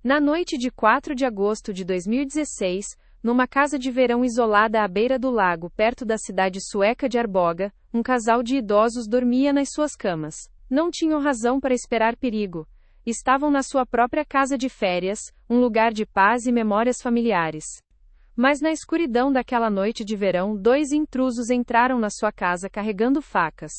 Na noite de 4 de agosto de 2016, numa casa de verão isolada à beira do lago perto da cidade sueca de Arboga, um casal de idosos dormia nas suas camas. Não tinham razão para esperar perigo. Estavam na sua própria casa de férias, um lugar de paz e memórias familiares. Mas na escuridão daquela noite de verão, 2 intrusos entraram na sua casa carregando facas.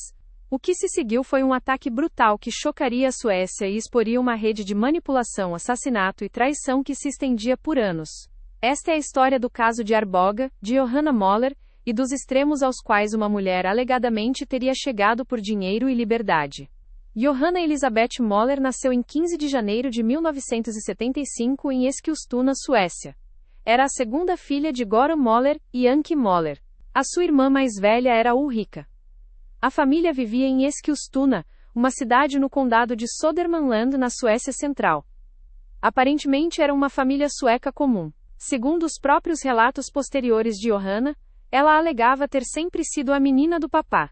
O que se seguiu foi um ataque brutal que chocaria a Suécia e exporia uma rede de manipulação, assassinato e traição que se estendia por anos. Esta é a história do caso de Arboga, de Johanna Möller, e dos extremos aos quais uma mulher alegadamente teria chegado por dinheiro e liberdade. Johanna Elisabeth Möller nasceu em 15 de janeiro de 1975 em Eskilstuna, Suécia. Era a segunda filha de Göran Möller e Anki Möller. A sua irmã mais velha era Ulrika. A família vivia em Eskilstuna, uma cidade no condado de Södermanland, na Suécia Central. Aparentemente era uma família sueca comum. Segundo os próprios relatos posteriores de Johanna, ela alegava ter sempre sido a menina do papá.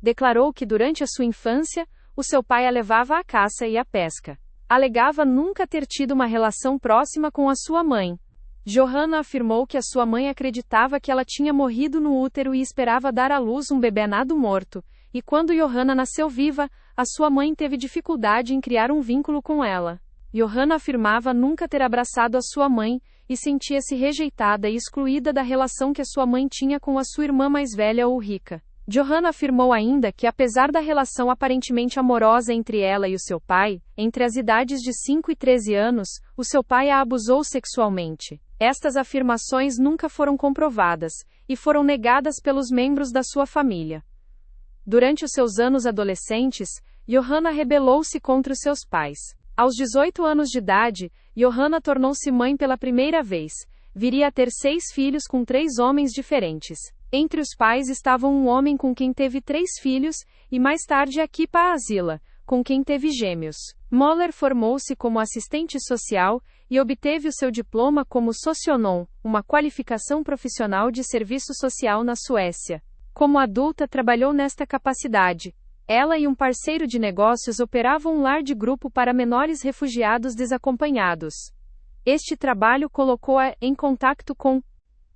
Declarou que durante a sua infância, o seu pai a levava à caça e à pesca. Alegava nunca ter tido uma relação próxima com a sua mãe. Johanna afirmou que a sua mãe acreditava que ela tinha morrido no útero e esperava dar à luz um bebê nado morto, e quando Johanna nasceu viva, a sua mãe teve dificuldade em criar um vínculo com ela. Johanna afirmava nunca ter abraçado a sua mãe, e sentia-se rejeitada e excluída da relação que a sua mãe tinha com a sua irmã mais velha Ulrika. Johanna afirmou ainda que apesar da relação aparentemente amorosa entre ela e o seu pai, entre as idades de 5 e 13 anos, o seu pai a abusou sexualmente. Estas afirmações nunca foram comprovadas, e foram negadas pelos membros da sua família. Durante os seus anos adolescentes, Johanna rebelou-se contra os seus pais. Aos 18 anos de idade, Johanna tornou-se mãe pela primeira vez. Viria a ter 6 filhos com 3 homens diferentes. Entre os pais estavam um homem com quem teve 3 filhos, e mais tarde a Kippa Asila, com quem teve gêmeos. Möller formou-se como assistente social, e obteve o seu diploma como socionom, uma qualificação profissional de serviço social na Suécia. Como adulta trabalhou nesta capacidade. Ela e um parceiro de negócios operavam um lar de grupo para menores refugiados desacompanhados. Este trabalho colocou-a em contato com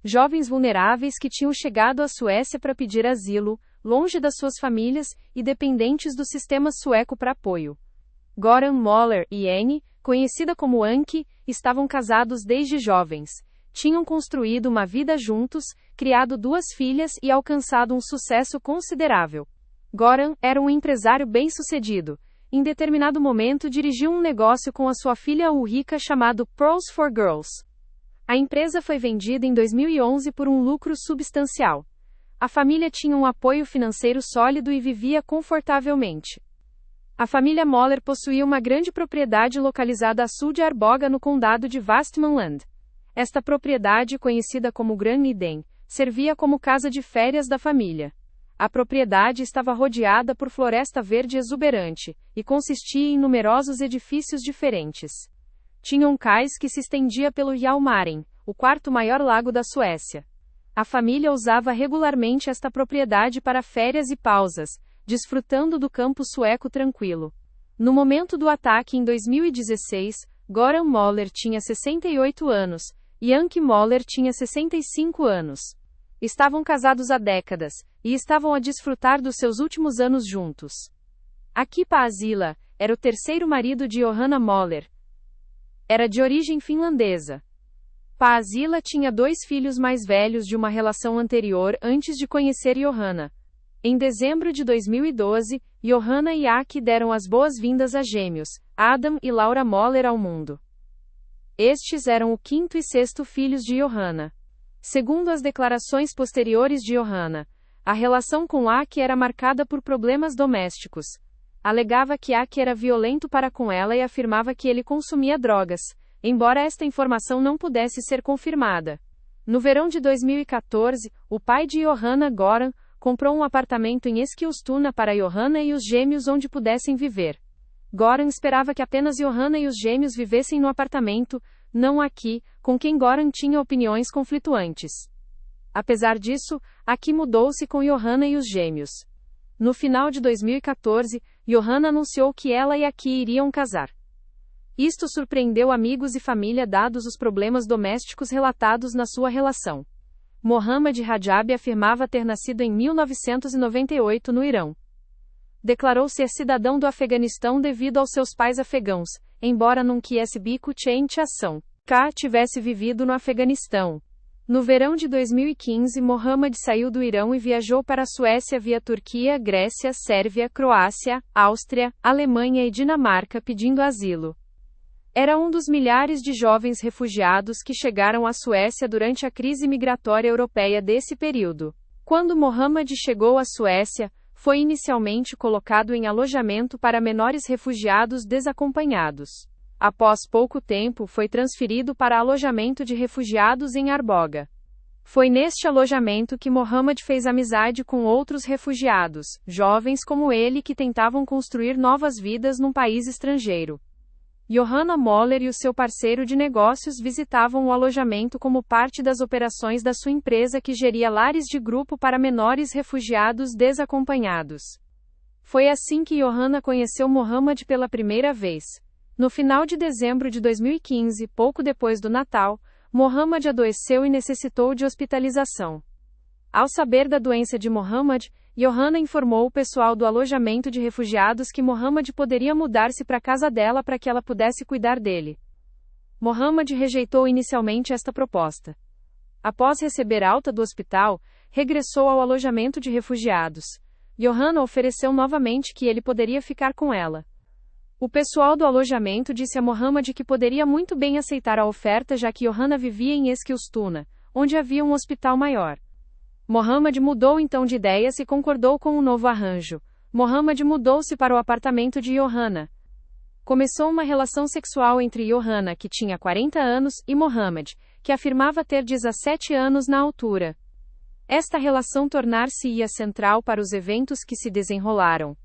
jovens vulneráveis que tinham chegado à Suécia para pedir asilo, longe das suas famílias e dependentes do sistema sueco para apoio. Göran Möller e Annie, conhecida como Anki, estavam casados desde jovens. Tinham construído uma vida juntos, criado 2 filhas e alcançado um sucesso considerável. Göran era um empresário bem-sucedido. Em determinado momento dirigiu um negócio com a sua filha Ulrika chamado Pearls for Girls. A empresa foi vendida em 2011 por um lucro substancial. A família tinha um apoio financeiro sólido e vivia confortavelmente. A família Möller possuía uma grande propriedade localizada a sul de Arboga no condado de Västmanland. Esta propriedade, conhecida como Gran Eden, servia como casa de férias da família. A propriedade estava rodeada por floresta verde exuberante, e consistia em numerosos edifícios diferentes. Tinha um cais que se estendia pelo Hjälmaren, o 4º maior lago da Suécia. A família usava regularmente esta propriedade para férias e pausas, desfrutando do campo sueco tranquilo. No momento do ataque em 2016, Göran Möller tinha 68 anos, e Anki Möller tinha 65 anos. Estavam casados há décadas, e estavam a desfrutar dos seus últimos anos juntos. A Kippa Asila era o terceiro marido de Johanna Möller. Era de origem finlandesa. Paasila tinha 2 filhos mais velhos de uma relação anterior antes de conhecer Johanna. Em dezembro de 2012, Johanna e Aki deram as boas-vindas a gêmeos, Adam e Laura Möller, ao mundo. Estes eram o 5º e 6º filhos de Johanna. Segundo as declarações posteriores de Johanna, a relação com Aki era marcada por problemas domésticos. Alegava que Aki era violento para com ela e afirmava que ele consumia drogas, embora esta informação não pudesse ser confirmada. No verão de 2014, o pai de Johanna, Göran, comprou um apartamento em Eskilstuna para Johanna e os gêmeos onde pudessem viver. Göran esperava que apenas Johanna e os gêmeos vivessem no apartamento, não Aki, com quem Göran tinha opiniões conflituantes. Apesar disso, Aki mudou-se com Johanna e os gêmeos. No final de 2014, Johanna anunciou que ela e Aki iriam casar. Isto surpreendeu amigos e família dados os problemas domésticos relatados na sua relação. Mohammad Rajab afirmava ter nascido em 1998 no Irão. Declarou ser cidadão do Afeganistão devido aos seus pais afegãos, embora nunca tivesse vivido no Afeganistão. No verão de 2015, Mohammad saiu do Irão e viajou para a Suécia via Turquia, Grécia, Sérvia, Croácia, Áustria, Alemanha e Dinamarca pedindo asilo. Era um dos milhares de jovens refugiados que chegaram à Suécia durante a crise migratória europeia desse período. Quando Mohammad chegou à Suécia, foi inicialmente colocado em alojamento para menores refugiados desacompanhados. Após pouco tempo, foi transferido para alojamento de refugiados em Arboga. Foi neste alojamento que Mohammad fez amizade com outros refugiados, jovens como ele que tentavam construir novas vidas num país estrangeiro. Johanna Moller e o seu parceiro de negócios visitavam o alojamento como parte das operações da sua empresa que geria lares de grupo para menores refugiados desacompanhados. Foi assim que Johanna conheceu Mohammad pela primeira vez. No final de dezembro de 2015, pouco depois do Natal, Mohammad adoeceu e necessitou de hospitalização. Ao saber da doença de Mohammad, Johanna informou o pessoal do alojamento de refugiados que Mohammad poderia mudar-se para a casa dela para que ela pudesse cuidar dele. Mohammad rejeitou inicialmente esta proposta. Após receber alta do hospital, regressou ao alojamento de refugiados. Johanna ofereceu novamente que ele poderia ficar com ela. O pessoal do alojamento disse a Mohammad que poderia muito bem aceitar a oferta já que Johanna vivia em Eskilstuna, onde havia um hospital maior. Mohammad mudou então de ideias e concordou com o novo arranjo. Mohammad mudou-se para o apartamento de Johanna. Começou uma relação sexual entre Johanna, que tinha 40 anos, e Mohammad, que afirmava ter 17 anos na altura. Esta relação tornar-se-ia central para os eventos que se desenrolaram.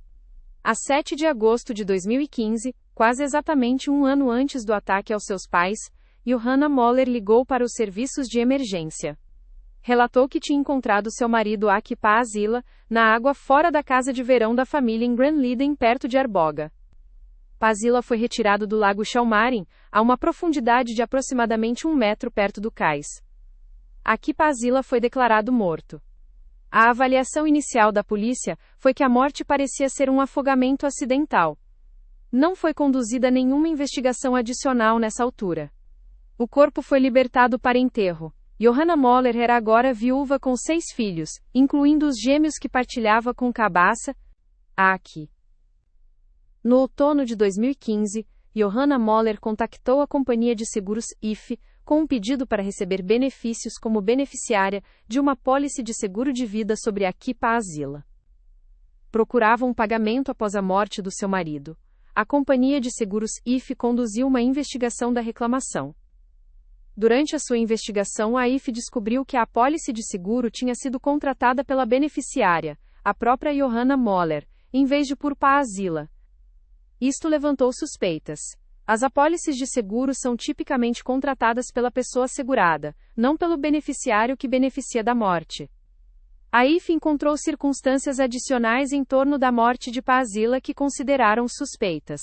A 7 de agosto de 2015, quase exatamente um ano antes do ataque aos seus pais, Johanna Moller ligou para os serviços de emergência. Relatou que tinha encontrado seu marido Akpa Azila, na água fora da casa de verão da família em Granliden, perto de Arboga. Pazila foi retirado do lago Chalmarin, a uma profundidade de aproximadamente 1 metro perto do cais. Akpa Azila foi declarado morto. A avaliação inicial da polícia foi que a morte parecia ser um afogamento acidental. Não foi conduzida nenhuma investigação adicional nessa altura. O corpo foi libertado para enterro. Johanna Moller era agora viúva com 6 filhos, incluindo os gêmeos que partilhava com Cabaça, Aki. No outono de 2015, Johanna Moller contactou a companhia de seguros IFE com um pedido para receber benefícios como beneficiária de uma pólice de seguro de vida sobre Akpa Azila. Procurava um pagamento após a morte do seu marido. A companhia de seguros IFE conduziu uma investigação da reclamação. Durante a sua investigação, a IFE descobriu que a apólice de seguro tinha sido contratada pela beneficiária, a própria Johanna Moller, em vez de por Azila. Isto levantou suspeitas. As apólices de seguro são tipicamente contratadas pela pessoa segurada, não pelo beneficiário que beneficia da morte. A IFE encontrou circunstâncias adicionais em torno da morte de Azila que consideraram suspeitas.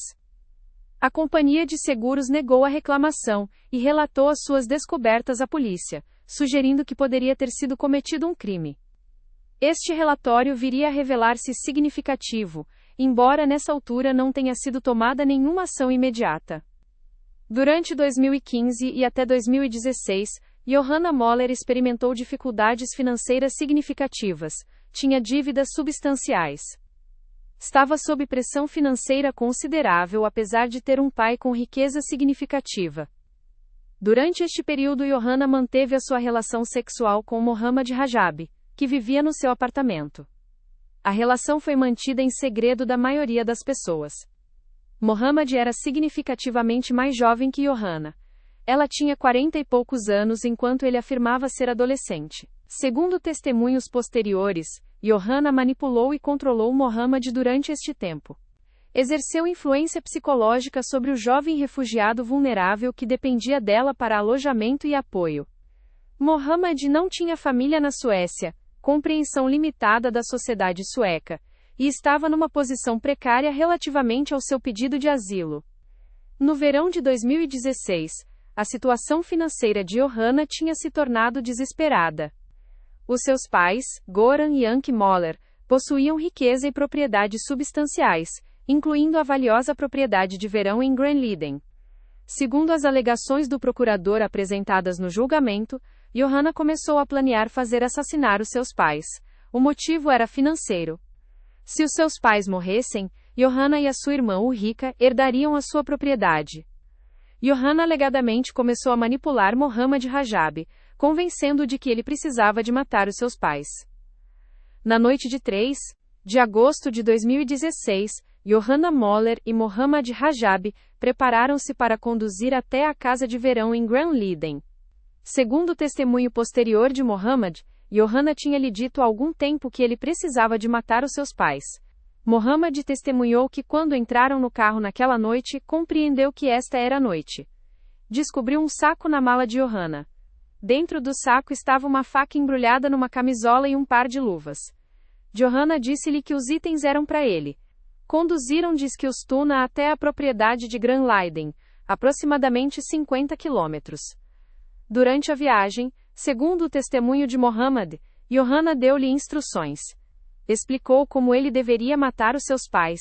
A companhia de seguros negou a reclamação e relatou as suas descobertas à polícia, sugerindo que poderia ter sido cometido um crime. Este relatório viria a revelar-se significativo, embora nessa altura não tenha sido tomada nenhuma ação imediata. Durante 2015 e até 2016, Johanna Moller experimentou dificuldades financeiras significativas, tinha dívidas substanciais. Estava sob pressão financeira considerável apesar de ter um pai com riqueza significativa. Durante este período, Johanna manteve a sua relação sexual com Mohammad Rajab, que vivia no seu apartamento. A relação foi mantida em segredo da maioria das pessoas. Mohammad era significativamente mais jovem que Johanna. Ela tinha 40 e poucos anos enquanto ele afirmava ser adolescente. Segundo testemunhos posteriores, Johanna manipulou e controlou Mohammad durante este tempo. Exerceu influência psicológica sobre o jovem refugiado vulnerável que dependia dela para alojamento e apoio. Mohammad não tinha família na Suécia, compreensão limitada da sociedade sueca, e estava numa posição precária relativamente ao seu pedido de asilo. No verão de 2016, a situação financeira de Johanna tinha se tornado desesperada. Os seus pais, Goran e Anke Moller, possuíam riqueza e propriedades substanciais, incluindo a valiosa propriedade de verão em Granliden. Segundo as alegações do procurador apresentadas no julgamento, Johanna começou a planear fazer assassinar os seus pais. O motivo era financeiro. Se os seus pais morressem, Johanna e a sua irmã Ulrika herdariam a sua propriedade. Johanna alegadamente começou a manipular Mohammad Rajab, convencendo-o de que ele precisava de matar os seus pais. Na noite de 3 de agosto de 2016, Johanna Moller e Mohammad Rajab prepararam-se para conduzir até a casa de verão em Granliden. Segundo o testemunho posterior de Mohammad, Johanna tinha lhe dito há algum tempo que ele precisava de matar os seus pais. Mohammad testemunhou que quando entraram no carro naquela noite, compreendeu que esta era a noite. Descobriu um saco na mala de Johanna. Dentro do saco estava uma faca embrulhada numa camisola e um par de luvas. Johanna disse-lhe que os itens eram para ele. Conduziram Diskilstuna até a propriedade de Granliden, aproximadamente 50 quilômetros. Durante a viagem, segundo o testemunho de Mohammad, Johanna deu-lhe instruções. Explicou como ele deveria matar os seus pais.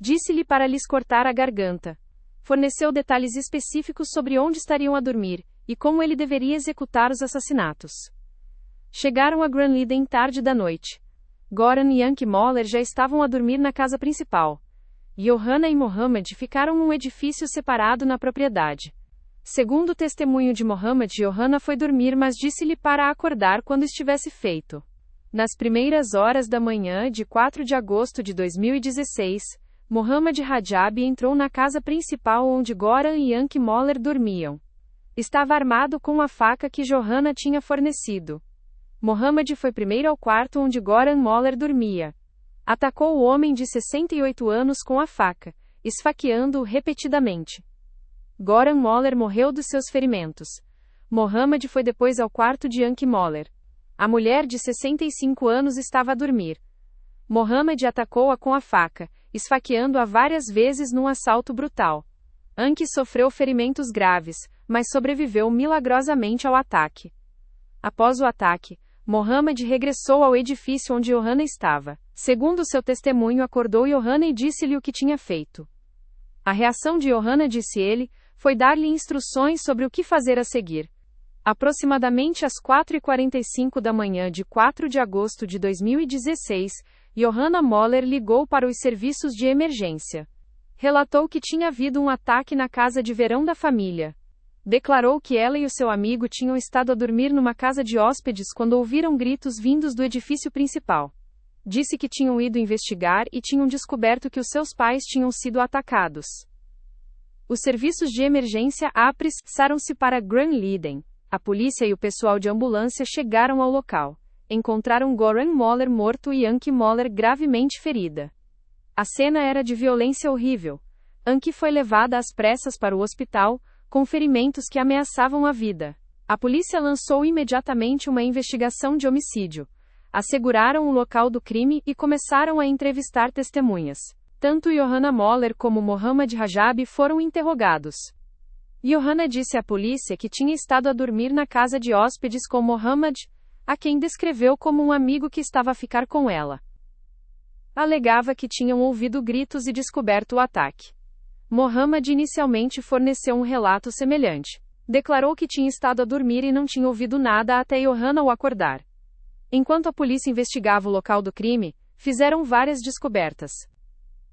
Disse-lhe para lhes cortar a garganta. Forneceu detalhes específicos sobre onde estariam a dormir, e como ele deveria executar os assassinatos. Chegaram a Granliden tarde da noite. Goran e Anke Moller já estavam a dormir na casa principal. Johanna e Mohammad ficaram num edifício separado na propriedade. Segundo o testemunho de Mohammad, Johanna foi dormir, mas disse-lhe para acordar quando estivesse feito. Nas primeiras horas da manhã de 4 de agosto de 2016, Mohammad Rajab entrou na casa principal onde Goran e Anke Moller dormiam. Estava armado com a faca que Johanna tinha fornecido. Mohammad foi primeiro ao quarto onde Goran Moller dormia. Atacou o homem de 68 anos com a faca, esfaqueando-o repetidamente. Goran Moller morreu dos seus ferimentos. Mohammad foi depois ao quarto de Anke Moller. A mulher de 65 anos estava a dormir. Mohammad atacou-a com a faca, esfaqueando-a várias vezes num assalto brutal. Anke sofreu ferimentos graves, mas sobreviveu milagrosamente ao ataque. Após o ataque, Mohammad regressou ao edifício onde Johanna estava. Segundo seu testemunho, acordou Johanna e disse-lhe o que tinha feito. A reação de Johanna, disse ele, foi dar-lhe instruções sobre o que fazer a seguir. Aproximadamente às 4h45 da manhã de 4 de agosto de 2016, Johanna Moller ligou para os serviços de emergência. Relatou que tinha havido um ataque na casa de verão da família. Declarou que ela e o seu amigo tinham estado a dormir numa casa de hóspedes quando ouviram gritos vindos do edifício principal. Disse que tinham ido investigar e tinham descoberto que os seus pais tinham sido atacados. Os serviços de emergência apressaram-se para Granliden. A polícia e o pessoal de ambulância chegaram ao local. Encontraram Goran Moller morto e Anke Moller gravemente ferida. A cena era de violência horrível. Anke foi levada às pressas para o hospital, com ferimentos que ameaçavam a vida. A polícia lançou imediatamente uma investigação de homicídio. Asseguraram o local do crime e começaram a entrevistar testemunhas. Tanto Johanna Moller como Mohammad Rajab foram interrogados. Johanna disse à polícia que tinha estado a dormir na casa de hóspedes com Mohammad, a quem descreveu como um amigo que estava a ficar com ela. Alegava que tinham ouvido gritos e descoberto o ataque. Mohammad inicialmente forneceu um relato semelhante. Declarou que tinha estado a dormir e não tinha ouvido nada até Johanna o acordar. Enquanto a polícia investigava o local do crime, fizeram várias descobertas.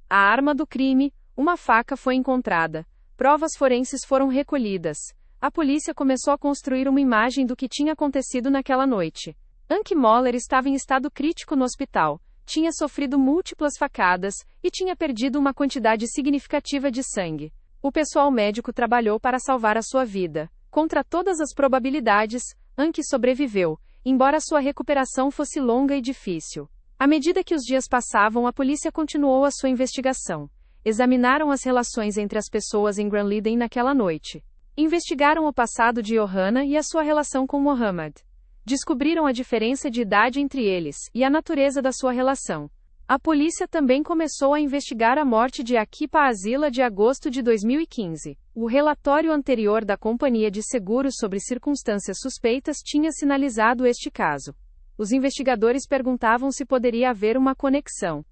A arma do crime, uma faca, foi encontrada. Provas forenses foram recolhidas. A polícia começou a construir uma imagem do que tinha acontecido naquela noite. Anke Moller estava em estado crítico no hospital, tinha sofrido múltiplas facadas e tinha perdido uma quantidade significativa de sangue. O pessoal médico trabalhou para salvar a sua vida. Contra todas as probabilidades, Anke sobreviveu, embora sua recuperação fosse longa e difícil. À medida que os dias passavam, a polícia continuou a sua investigação. Examinaram as relações entre as pessoas em Granliden naquela noite. Investigaram o passado de Johanna e a sua relação com Mohammad. Descobriram a diferença de idade entre eles e a natureza da sua relação. A polícia também começou a investigar a morte de Akipa Azila de agosto de 2015. O relatório anterior da companhia de seguros sobre circunstâncias suspeitas tinha sinalizado este caso. Os investigadores perguntavam se poderia haver uma conexão.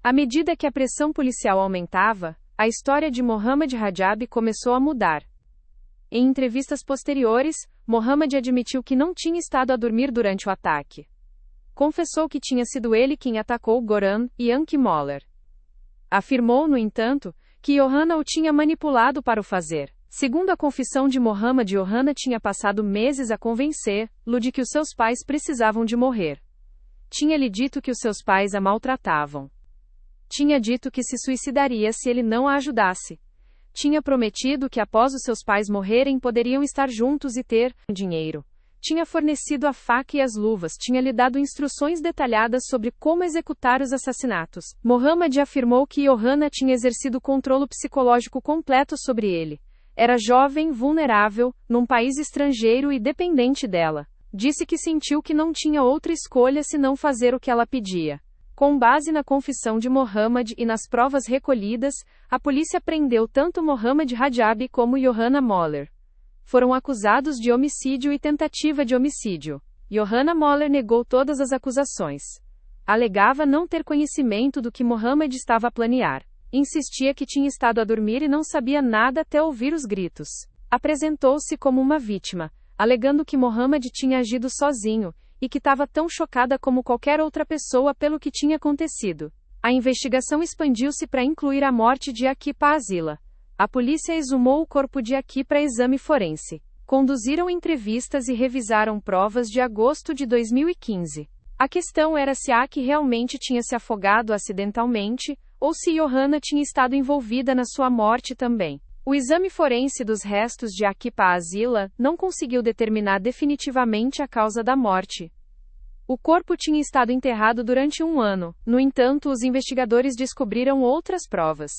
À medida que a pressão policial aumentava, a história de Mohammad Rajab começou a mudar. Em entrevistas posteriores, Mohammad admitiu que não tinha estado a dormir durante o ataque. Confessou que tinha sido ele quem atacou Goran e Anki Moller. Afirmou, no entanto, que Johanna o tinha manipulado para o fazer. Segundo a confissão de Mohammad, Johanna tinha passado meses a convencê-lo de que os seus pais precisavam de morrer. Tinha-lhe dito que os seus pais a maltratavam. Tinha dito que se suicidaria se ele não a ajudasse. Tinha prometido que após os seus pais morrerem poderiam estar juntos e ter dinheiro. Tinha fornecido a faca e as luvas, tinha lhe dado instruções detalhadas sobre como executar os assassinatos. Mohammad afirmou que Johanna tinha exercido controle psicológico completo sobre ele. Era jovem, vulnerável, num país estrangeiro e dependente dela. Disse que sentiu que não tinha outra escolha senão fazer o que ela pedia. Com base na confissão de Mohammad e nas provas recolhidas, a polícia prendeu tanto Mohammad Rajab como Johanna Moller. Foram acusados de homicídio e tentativa de homicídio. Johanna Moller negou todas as acusações. Alegava não ter conhecimento do que Mohammad estava a planear. Insistia que tinha estado a dormir e não sabia nada até ouvir os gritos. Apresentou-se como uma vítima, alegando que Mohammad tinha agido sozinho, e que estava tão chocada como qualquer outra pessoa pelo que tinha acontecido. A investigação expandiu-se para incluir a morte de Akipa Azila. A polícia exumou o corpo de Aki para exame forense. Conduziram entrevistas e revisaram provas de agosto de 2015. A questão era se Aki realmente tinha se afogado acidentalmente, ou se Johanna tinha estado envolvida na sua morte também. O exame forense dos restos de Akipa Azila não conseguiu determinar definitivamente a causa da morte. O corpo tinha estado enterrado durante 1 ano. No entanto, os investigadores descobriram outras provas.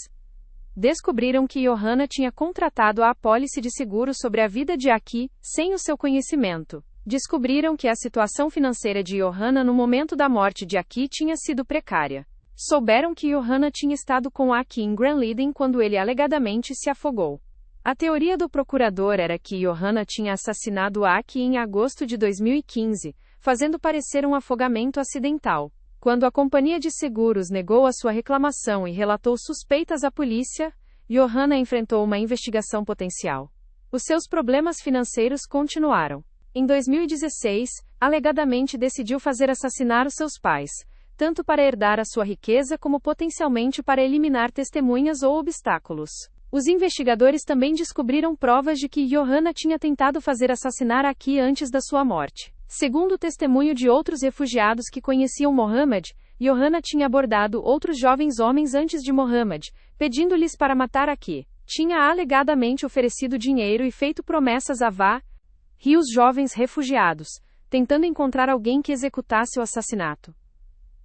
Descobriram que Johanna tinha contratado a apólice de seguro sobre a vida de Aki, sem o seu conhecimento. Descobriram que a situação financeira de Johanna no momento da morte de Aki tinha sido precária. Souberam que Johanna tinha estado com Aki em Grenliden quando ele alegadamente se afogou. A teoria do procurador era que Johanna tinha assassinado Aki em agosto de 2015, fazendo parecer um afogamento acidental. Quando a companhia de seguros negou a sua reclamação e relatou suspeitas à polícia, Johanna enfrentou uma investigação potencial. Os seus problemas financeiros continuaram. Em 2016, alegadamente decidiu fazer assassinar os seus pais, tanto para herdar a sua riqueza como potencialmente para eliminar testemunhas ou obstáculos. Os investigadores também descobriram provas de que Johanna tinha tentado fazer assassinar Aki antes da sua morte. Segundo o testemunho de outros refugiados que conheciam Mohammad, Johanna tinha abordado outros jovens homens antes de Mohammad, pedindo-lhes para matar Aki. Tinha alegadamente oferecido dinheiro e feito promessas a vários jovens refugiados, tentando encontrar alguém que executasse o assassinato.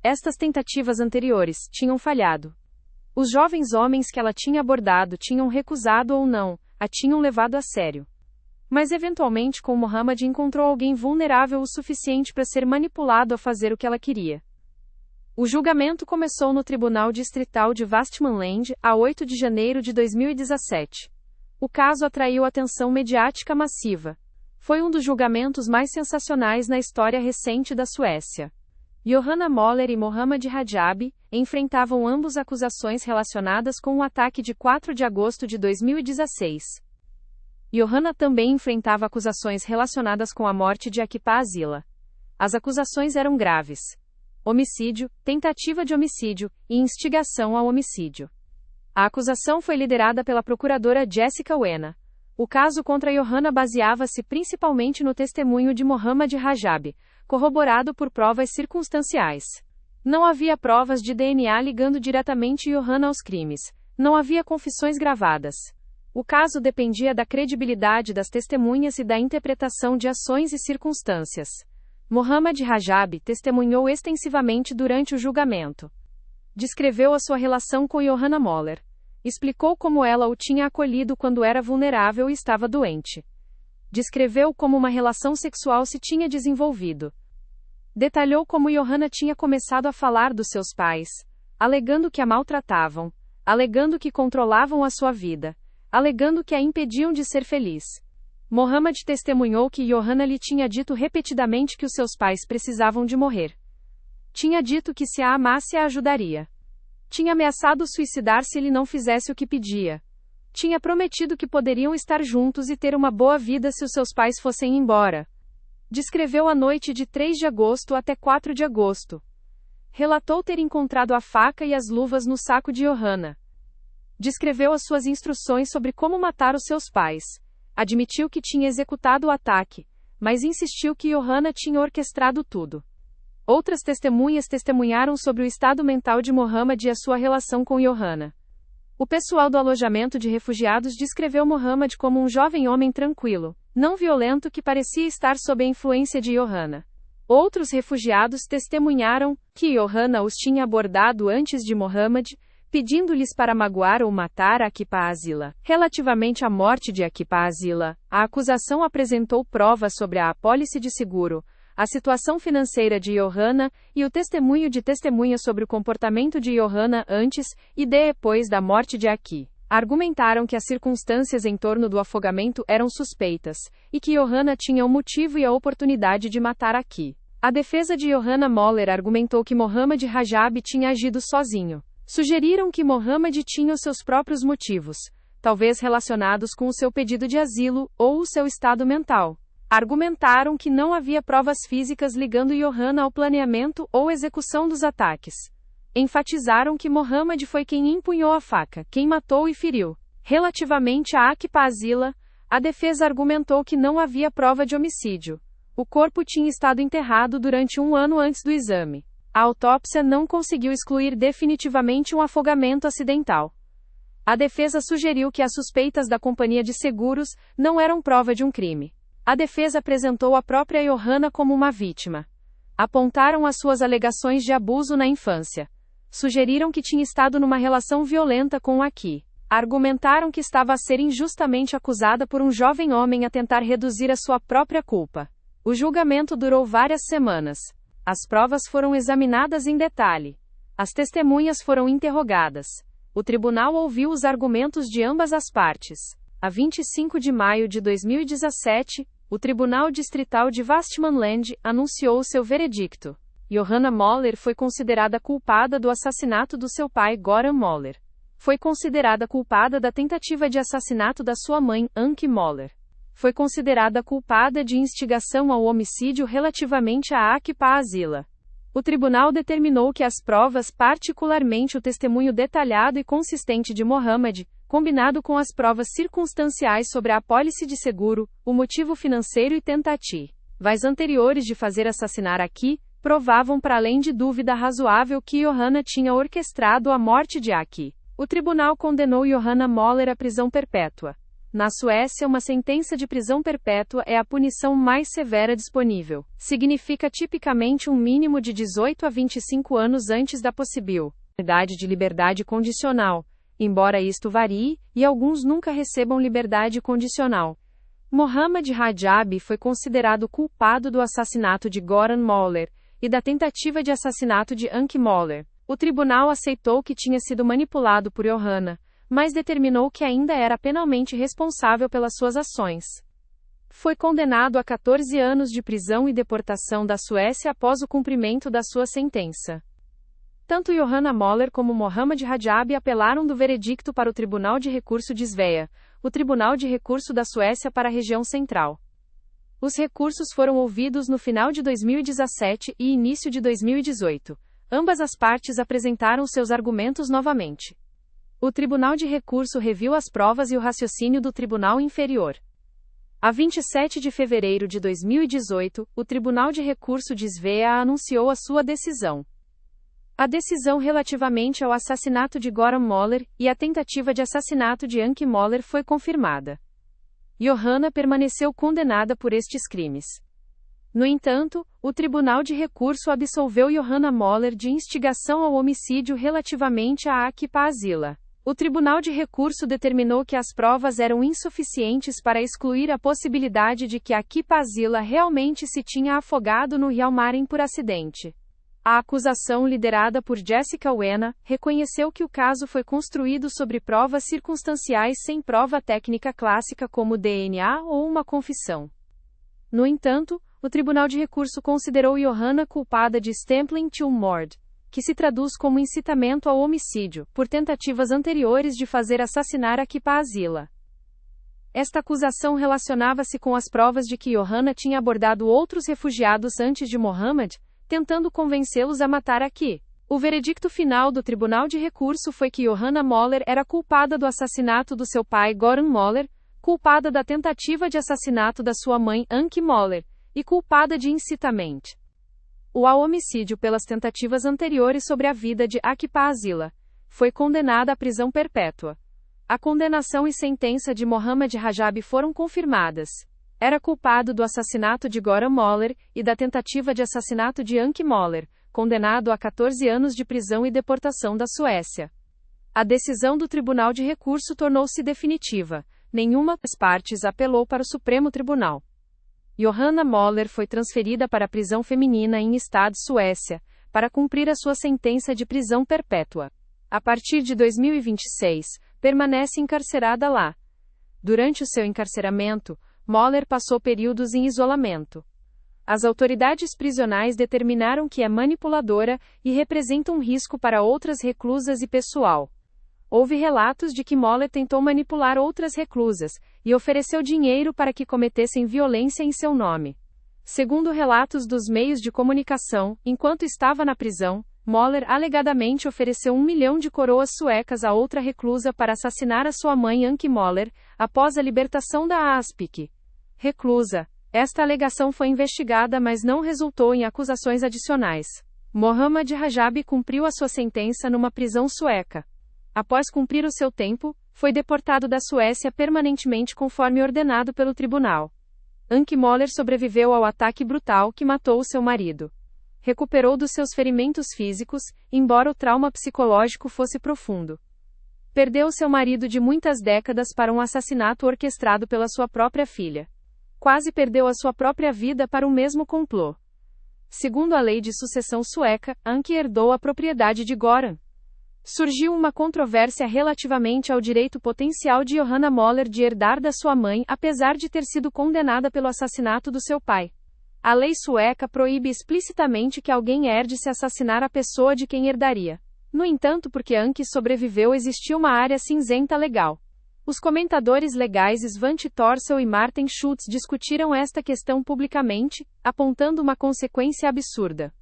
Estas tentativas anteriores tinham falhado. Os jovens homens que ela tinha abordado tinham recusado ou não, a tinham levado a sério. Mas eventualmente com Mohammad encontrou alguém vulnerável o suficiente para ser manipulado a fazer o que ela queria. O julgamento começou no Tribunal Distrital de Westmanland, a 8 de janeiro de 2017. O caso atraiu atenção mediática massiva. Foi um dos julgamentos mais sensacionais na história recente da Suécia. Johanna Moller e Mohammad Rajab enfrentavam ambos acusações relacionadas com o ataque de 4 de agosto de 2016. Johanna também enfrentava acusações relacionadas com a morte de Akipa Azila. As acusações eram graves: homicídio, tentativa de homicídio e instigação ao homicídio. A acusação foi liderada pela procuradora Jessica Wena. O caso contra Johanna baseava-se principalmente no testemunho de Mohammad Rajab, corroborado por provas circunstanciais. Não havia provas de DNA ligando diretamente Johanna aos crimes. Não havia confissões gravadas. O caso dependia da credibilidade das testemunhas e da interpretação de ações e circunstâncias. Mohammad Rajab testemunhou extensivamente durante o julgamento. Descreveu a sua relação com Johanna Moller. Explicou como ela o tinha acolhido quando era vulnerável e estava doente. Descreveu como uma relação sexual se tinha desenvolvido. Detalhou como Johanna tinha começado a falar dos seus pais, alegando que a maltratavam, alegando que controlavam a sua vida, alegando que a impediam de ser feliz. Mohammed testemunhou que Johanna lhe tinha dito repetidamente que os seus pais precisavam de morrer. Tinha dito que se a amasse a ajudaria. Tinha ameaçado suicidar se ele não fizesse o que pedia. Tinha prometido que poderiam estar juntos e ter uma boa vida se os seus pais fossem embora. Descreveu a noite de 3 de agosto até 4 de agosto. Relatou ter encontrado a faca e as luvas no saco de Johanna. Descreveu as suas instruções sobre como matar os seus pais. Admitiu que tinha executado o ataque, mas insistiu que Johanna tinha orquestrado tudo. Outras testemunhas testemunharam sobre o estado mental de Mohammed e a sua relação com Johanna. O pessoal do alojamento de refugiados descreveu Mohammed como um jovem homem tranquilo, não violento que parecia estar sob a influência de Johanna. Outros refugiados testemunharam que Johanna os tinha abordado antes de Mohammed, pedindo-lhes para magoar ou matar Akipa Azila. Relativamente à morte de Akipa Azila, a acusação apresentou provas sobre a apólice de seguro, a situação financeira de Johanna e o testemunho de testemunha sobre o comportamento de Johanna antes e depois da morte de Aki. Argumentaram que as circunstâncias em torno do afogamento eram suspeitas, e que Johanna tinha o motivo e a oportunidade de matar Aki. A defesa de Johanna Moller argumentou que Mohammed Rajab tinha agido sozinho. Sugeriram que Mohammed tinha os seus próprios motivos, talvez relacionados com o seu pedido de asilo ou o seu estado mental. Argumentaram que não havia provas físicas ligando Johanna ao planeamento ou execução dos ataques. Enfatizaram que Mohammed foi quem empunhou a faca, quem matou e feriu. Relativamente a Akipa Azila, a defesa argumentou que não havia prova de homicídio. O corpo tinha estado enterrado durante 1 ano antes do exame. A autópsia não conseguiu excluir definitivamente um afogamento acidental. A defesa sugeriu que as suspeitas da companhia de seguros não eram prova de um crime. A defesa apresentou a própria Johanna como uma vítima. Apontaram as suas alegações de abuso na infância. Sugeriram que tinha estado numa relação violenta com Aki. Argumentaram que estava a ser injustamente acusada por um jovem homem a tentar reduzir a sua própria culpa. O julgamento durou várias semanas. As provas foram examinadas em detalhe. As testemunhas foram interrogadas. O tribunal ouviu os argumentos de ambas as partes. A 25 de maio de 2017, o Tribunal Distrital de Westmanland anunciou seu veredicto. Johanna Moller foi considerada culpada do assassinato do seu pai Goran Moller. Foi considerada culpada da tentativa de assassinato da sua mãe, Anke Moller. Foi considerada culpada de instigação ao homicídio relativamente a Akipa Azila. O tribunal determinou que as provas, particularmente o testemunho detalhado e consistente de Mohammed, combinado com as provas circunstanciais sobre a apólice de seguro, o motivo financeiro e tentativas anteriores de fazer assassinar Aki, provavam para além de dúvida razoável que Johanna tinha orquestrado a morte de Aki. O tribunal condenou Johanna Moller à prisão perpétua. Na Suécia, uma sentença de prisão perpétua é a punição mais severa disponível. Significa tipicamente um mínimo de 18 a 25 anos antes da possibilidade de liberdade condicional, embora isto varie, e alguns nunca recebam liberdade condicional. Mohammed Rajab foi considerado culpado do assassinato de Goran Moller e da tentativa de assassinato de Anke Moller. O tribunal aceitou que tinha sido manipulado por Johanna, mas determinou que ainda era penalmente responsável pelas suas ações. Foi condenado a 14 anos de prisão e deportação da Suécia após o cumprimento da sua sentença. Tanto Johanna Moller como Mohammed Rajab apelaram do veredicto para o Tribunal de Recurso de Svea, o Tribunal de Recurso da Suécia para a região central. Os recursos foram ouvidos no final de 2017 e início de 2018. Ambas as partes apresentaram seus argumentos novamente. O Tribunal de Recurso reviu as provas e o raciocínio do Tribunal Inferior. A 27 de fevereiro de 2018, o Tribunal de Recurso de Svea anunciou a sua decisão. A decisão relativamente ao assassinato de Goran Moller e a tentativa de assassinato de Anke Moller foi confirmada. Johanna permaneceu condenada por estes crimes. No entanto, o Tribunal de Recurso absolveu Johanna Moller de instigação ao homicídio relativamente a Akipa Azila. O Tribunal de Recurso determinou que as provas eram insuficientes para excluir a possibilidade de que Akipa Asila realmente se tinha afogado no Rio Maren por acidente. A acusação, liderada por Jessica Wena, reconheceu que o caso foi construído sobre provas circunstanciais sem prova técnica clássica como DNA ou uma confissão. No entanto, o Tribunal de Recurso considerou Johanna culpada de Stempling til mord, que se traduz como incitamento ao homicídio, por tentativas anteriores de fazer assassinar Akipa Asila. Esta acusação relacionava-se com as provas de que Johanna tinha abordado outros refugiados antes de Mohammed, tentando convencê-los a matar Aki. O veredicto final do Tribunal de Recurso foi que Johanna Moller era culpada do assassinato do seu pai Goran Moller, culpada da tentativa de assassinato da sua mãe Anki Moller, e culpada de incitamento ao homicídio pelas tentativas anteriores sobre a vida de Akipa Asila. Foi condenada à prisão perpétua. A condenação e sentença de Mohammed Rajab foram confirmadas. Era culpado do assassinato de Goran Moller e da tentativa de assassinato de Anki Moller, condenado a 14 anos de prisão e deportação da Suécia. A decisão do Tribunal de Recurso tornou-se definitiva. Nenhuma das partes apelou para o Supremo Tribunal. Johanna Moller foi transferida para a prisão feminina em Estado, Suécia, para cumprir a sua sentença de prisão perpétua. A partir de 2026, permanece encarcerada lá. Durante o seu encarceramento, Moller passou períodos em isolamento. As autoridades prisionais determinaram que é manipuladora e representa um risco para outras reclusas e pessoal. Houve relatos de que Moller tentou manipular outras reclusas e ofereceu dinheiro para que cometessem violência em seu nome. Segundo relatos dos meios de comunicação, enquanto estava na prisão, Moller alegadamente ofereceu 1 milhão de coroas suecas a outra reclusa para assassinar a sua mãe Anki Moller, após a libertação da Aspik. Reclusa. Esta alegação foi investigada, mas não resultou em acusações adicionais. Mohammed Rajab cumpriu a sua sentença numa prisão sueca. Após cumprir o seu tempo, foi deportado da Suécia permanentemente conforme ordenado pelo tribunal. Anki Moller sobreviveu ao ataque brutal que matou seu marido. Recuperou dos seus ferimentos físicos, embora o trauma psicológico fosse profundo. Perdeu seu marido de muitas décadas para um assassinato orquestrado pela sua própria filha. Quase perdeu a sua própria vida para o mesmo complô. Segundo a lei de sucessão sueca, Anki herdou a propriedade de Goran. Surgiu uma controvérsia relativamente ao direito potencial de Johanna Moller de herdar da sua mãe, apesar de ter sido condenada pelo assassinato do seu pai. A lei sueca proíbe explicitamente que alguém herde se assassinar a pessoa de quem herdaria. No entanto, porque Anki sobreviveu, existia uma área cinzenta legal. Os comentadores legais Svante Thorsel e Martin Schultz discutiram esta questão publicamente, apontando uma consequência absurda.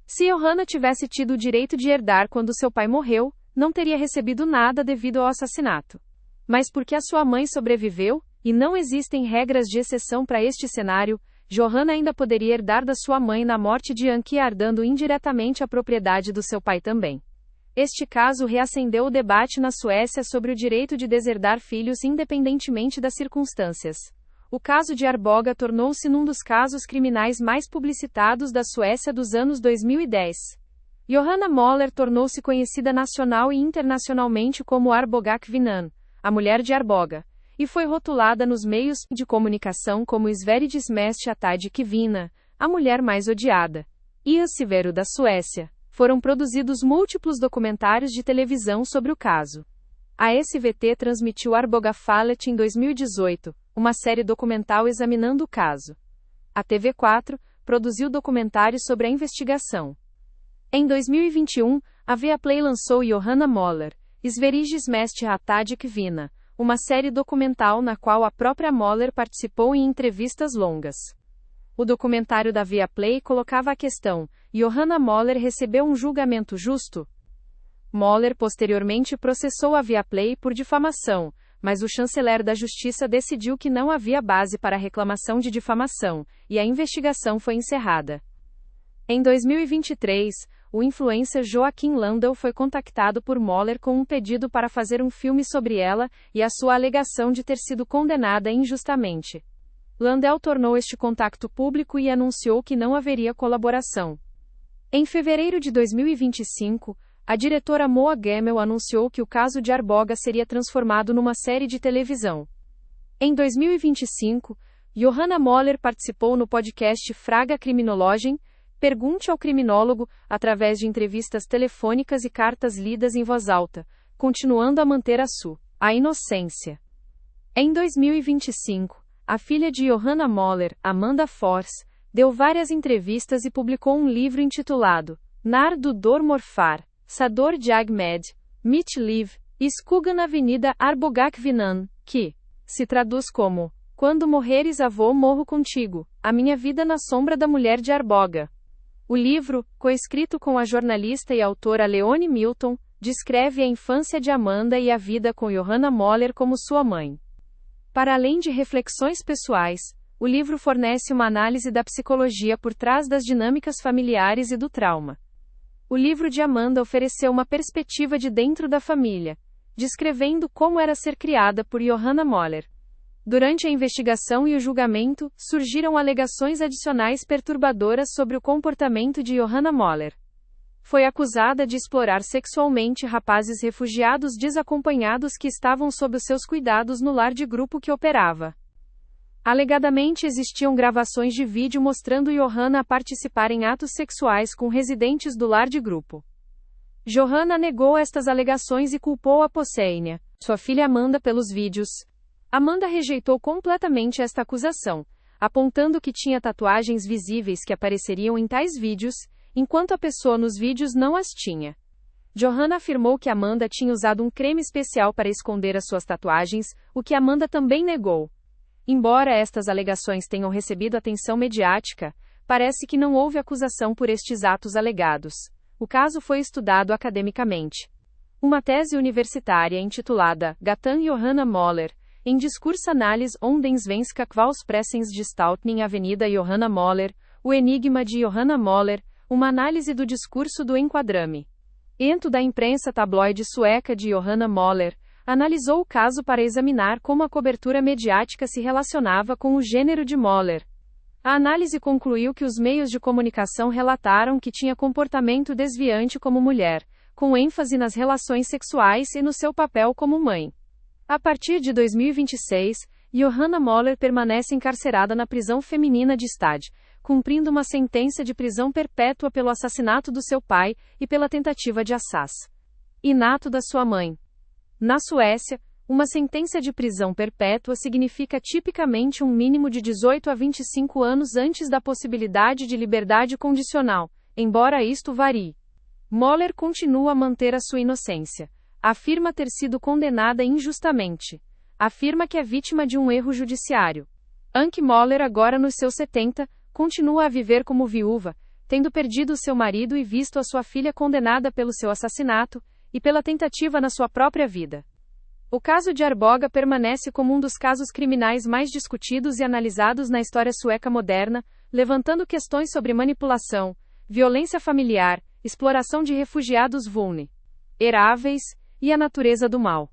Se Johanna tivesse tido o direito de herdar quando seu pai morreu, não teria recebido nada devido ao assassinato. Mas porque a sua mãe sobreviveu, e não existem regras de exceção para este cenário, Johanna ainda poderia herdar da sua mãe na morte de Anki, herdando indiretamente a propriedade do seu pai também. Este caso reacendeu o debate na Suécia sobre o direito de deserdar filhos independentemente das circunstâncias. O caso de Arboga tornou-se num dos casos criminais mais publicitados da Suécia dos anos 2010. Johanna Moller tornou-se conhecida nacional e internacionalmente como Arbogakvinnan, a mulher de Arboga, e foi rotulada nos meios de comunicação como Sveriges mest hatade kvinna, a mulher mais odiada. E Severo da Suécia. Foram produzidos múltiplos documentários de televisão sobre o caso. A SVT transmitiu Arbogafallet em 2018, uma série documental examinando o caso. A TV4 produziu documentários sobre a investigação. Em 2021, a Viaplay lançou Johanna Moller, Sveriges mest hatade kvinna, uma série documental na qual a própria Moller participou em entrevistas longas. O documentário da Viaplay colocava a questão: Johanna Moller recebeu um julgamento justo? Moller posteriormente processou a Viaplay por difamação, mas o chanceler da Justiça decidiu que não havia base para a reclamação de difamação, e a investigação foi encerrada. Em 2023, o influencer Joaquim Landau foi contactado por Moller com um pedido para fazer um filme sobre ela e a sua alegação de ter sido condenada injustamente. Landau tornou este contacto público e anunciou que não haveria colaboração. Em fevereiro de 2025, a diretora Moa Gemmel anunciou que o caso de Arboga seria transformado numa série de televisão. Em 2025, Johanna Moller participou no podcast Fraga Criminologen, Pergunte ao Criminólogo, através de entrevistas telefônicas e cartas lidas em voz alta, continuando a manter a inocência. Em 2025, a filha de Johanna Moller, Amanda Force, deu várias entrevistas e publicou um livro intitulado Nar do Dor Morfar, Sador Jag Med, Mit Liv, Skugan Avenida Arbogak Vinan, que se traduz como Quando morreres avô morro contigo, a minha vida na sombra da mulher de Arboga. O livro, coescrito com a jornalista e autora Leone Milton, descreve a infância de Amanda e a vida com Johanna Moller como sua mãe. Para além de reflexões pessoais, o livro fornece uma análise da psicologia por trás das dinâmicas familiares e do trauma. O livro de Amanda ofereceu uma perspectiva de dentro da família, descrevendo como era ser criada por Johanna Moller. Durante a investigação e o julgamento, surgiram alegações adicionais perturbadoras sobre o comportamento de Johanna Moller. Foi acusada de explorar sexualmente rapazes refugiados desacompanhados que estavam sob os seus cuidados no lar de grupo que operava. Alegadamente existiam gravações de vídeo mostrando Johanna participar em atos sexuais com residentes do lar de grupo. Johanna negou estas alegações e culpou a Posseínia, sua filha Amanda, pelos vídeos. Amanda rejeitou completamente esta acusação, apontando que tinha tatuagens visíveis que apareceriam em tais vídeos, enquanto a pessoa nos vídeos não as tinha. Johanna afirmou que Amanda tinha usado um creme especial para esconder as suas tatuagens, o que Amanda também negou. Embora estas alegações tenham recebido atenção mediática, parece que não houve acusação por estes atos alegados. O caso foi estudado academicamente. Uma tese universitária intitulada Gatan Johanna Moller, em Diskursanálise om den svenska kvalspressingsgestaltning Avenida Johanna Moller, o enigma de Johanna Moller, uma análise do discurso do enquadrame. Ento da imprensa tabloide sueca de Johanna Moller, analisou o caso para examinar como a cobertura mediática se relacionava com o gênero de Moller. A análise concluiu que os meios de comunicação relataram que tinha comportamento desviante como mulher, com ênfase nas relações sexuais e no seu papel como mãe. A partir de 2026, Johanna Moller permanece encarcerada na prisão feminina de Stad, cumprindo uma sentença de prisão perpétua pelo assassinato do seu pai e pela tentativa de assassinato da sua mãe. Na Suécia, uma sentença de prisão perpétua significa tipicamente um mínimo de 18 a 25 anos antes da possibilidade de liberdade condicional, embora isto varie. Moller continua a manter a sua inocência. Afirma ter sido condenada injustamente. Afirma que é vítima de um erro judiciário. Anke Moller, agora nos seus 70, continua a viver como viúva, tendo perdido seu marido e visto a sua filha condenada pelo seu assassinato e pela tentativa na sua própria vida. O caso de Arboga permanece como um dos casos criminais mais discutidos e analisados na história sueca moderna, levantando questões sobre manipulação, violência familiar, exploração de refugiados vulneráveis e a natureza do mal.